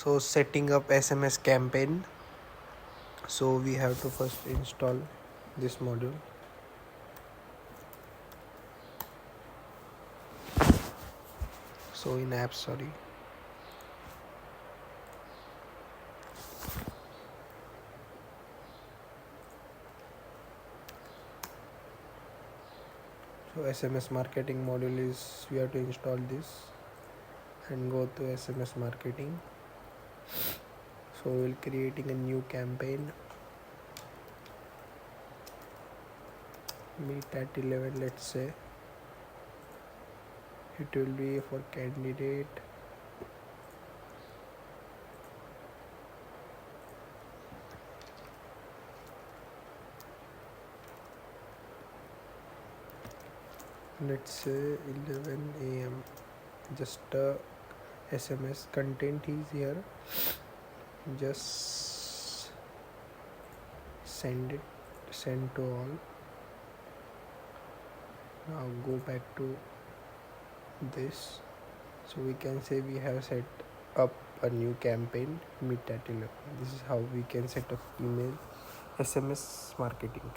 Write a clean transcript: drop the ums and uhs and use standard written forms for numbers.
So setting up SMS campaign. So we have to first install this module. So in apps, sorry. So SMS marketing module is, we have to install this and go to SMS marketing. So we'll creating a new campaign. Meet at 11, let's say. It will be for candidate. Let's say 11 a.m. Just SMS content is here. Just send to all. Now go back to this. So we can say we have set up a new campaign, meet at 11. This is how we can set up email SMS marketing.